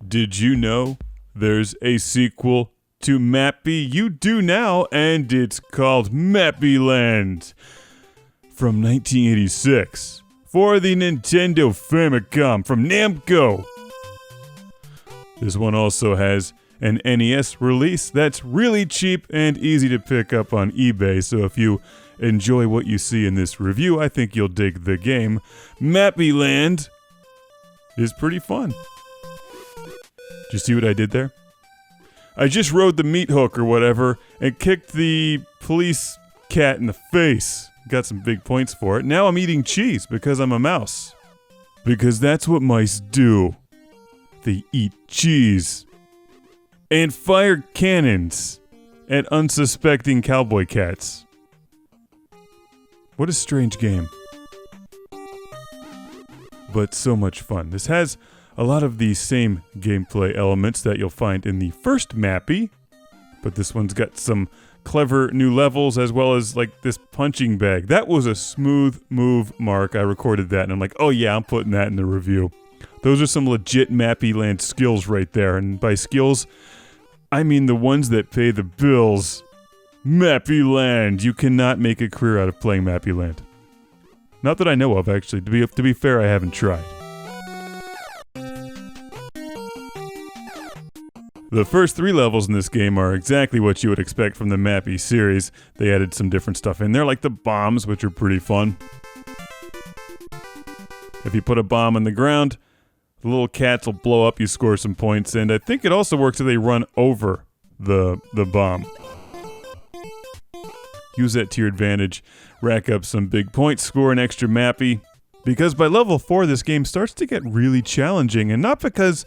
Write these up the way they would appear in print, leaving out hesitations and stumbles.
Did you know there's a sequel to Mappy? You do now, and it's called Mappy-Land from 1986 for the Nintendo Famicom from Namco. This one also has an NES release that's really cheap and easy to pick up on eBay, so if you enjoy what you see in this review, I think you'll dig the game. Mappy-Land is pretty fun. Did you see what I did there? I just rode the meat hook or whatever and kicked the police cat in the face. Got some big points for it. Now I'm eating cheese because I'm a mouse. Because that's what mice do. They eat cheese. And fire cannons at unsuspecting cowboy cats. What a strange game. But so much fun. This has a lot of the same gameplay elements that you'll find in the first Mappy, but this one's got some clever new levels as well as like this punching bag. That was a smooth move, Mark. I recorded that and I'm like, oh yeah, I'm putting that in the review. Those are some legit Mappy-Land skills right there, and by skills, I mean the ones that pay the bills. Mappy-Land. You cannot make a career out of playing Mappy-Land. Not that I know of, actually. To be fair, I haven't tried. The first 3 levels in this game are exactly what you would expect from the Mappy series. They added some different stuff in there, like the bombs, which are pretty fun. If you put a bomb on the ground, the little cats will blow up, you score some points, and I think it also works if they run over the bomb. Use that to your advantage, rack up some big points, score an extra Mappy, because by level 4 this game starts to get really challenging, and not because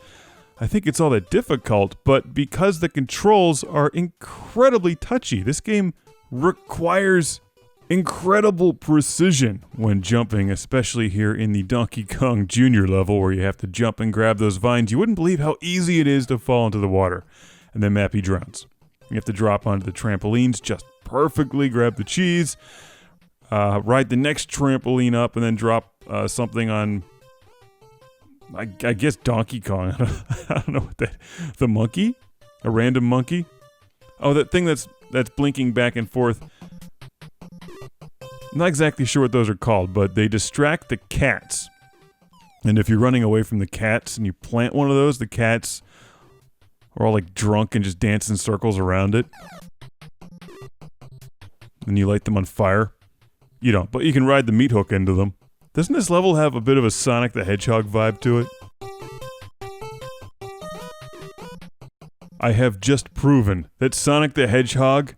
I think it's all that difficult, but because the controls are incredibly touchy. This game requires incredible precision when jumping, especially here in the Donkey Kong Jr. level where you have to jump and grab those vines. You wouldn't believe how easy it is to fall into the water, and then Mappy drowns. You have to drop onto the trampolines just perfectly, grab the cheese, ride the next trampoline up, and then drop something on, I guess, Donkey Kong. I don't know what that... The monkey? A random monkey? Oh, that thing that's blinking back and forth. I'm not exactly sure what those are called, but they distract the cats. And if you're running away from the cats and you plant one of those, the cats are all like drunk and just dance in circles around it. And you light them on fire. You don't, but you can ride the meat hook into them. Doesn't this level have a bit of a Sonic the Hedgehog vibe to it? I have just proven that Sonic the Hedgehog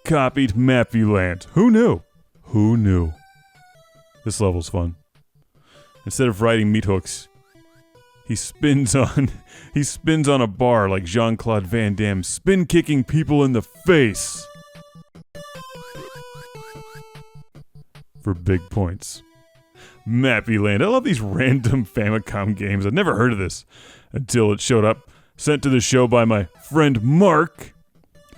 copied Mappy-Land. Who knew? Who knew? This level's fun. Instead of riding meat hooks, he spins on a bar like Jean-Claude Van Damme, spin-kicking people in the face. For big points. Mappy-Land. I love these random Famicom games. I'd never heard of this until it showed up. Sent to the show by my friend Mark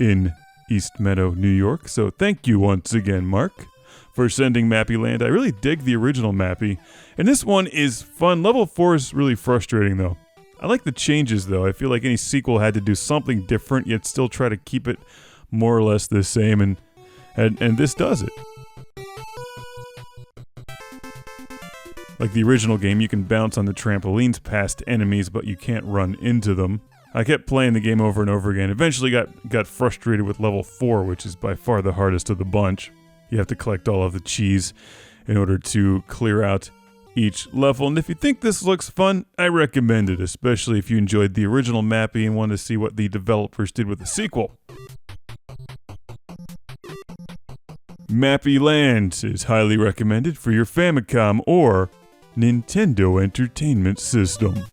in East Meadow, New York. So thank you once again, Mark, for sending Mappy-Land. I really dig the original Mappy. And this one is fun. Level 4 is really frustrating, though. I like the changes, though. I feel like any sequel had to do something different, yet still try to keep it more or less the same. And this does it. Like the original game, you can bounce on the trampolines past enemies, but you can't run into them. I kept playing the game over and over again. Eventually got frustrated with level 4, which is by far the hardest of the bunch. You have to collect all of the cheese in order to clear out each level. And if you think this looks fun, I recommend it, especially if you enjoyed the original Mappy and want to see what the developers did with the sequel. Mappy-Land is highly recommended for your Famicom or Nintendo Entertainment System.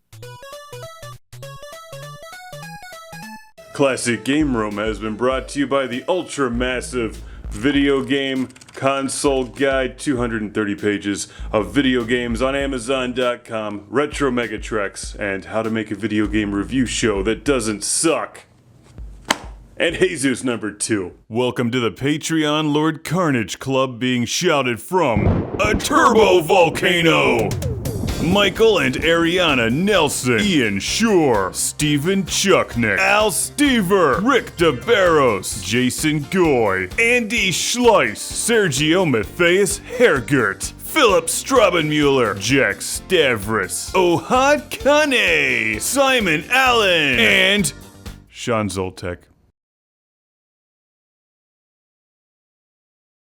Classic Game Room has been brought to you by the ultra-massive Video Game Console Guide. 230 pages of video games on Amazon.com, Retro Megatreks, and how to make a video game review show that doesn't suck. And Jesus number 2. Welcome to the Patreon Lord Carnage Club being shouted from a turbo volcano. Michael and Ariana Nelson, Ian Shore, Steven Chucknick, Al Stever, Rick DeBarros, Jason Goy, Andy Schleiss, Sergio Matthias Hergert, Philip Strabenmuller, Jack Stavris, Ohad Kane, Simon Allen, and Sean Zoltek.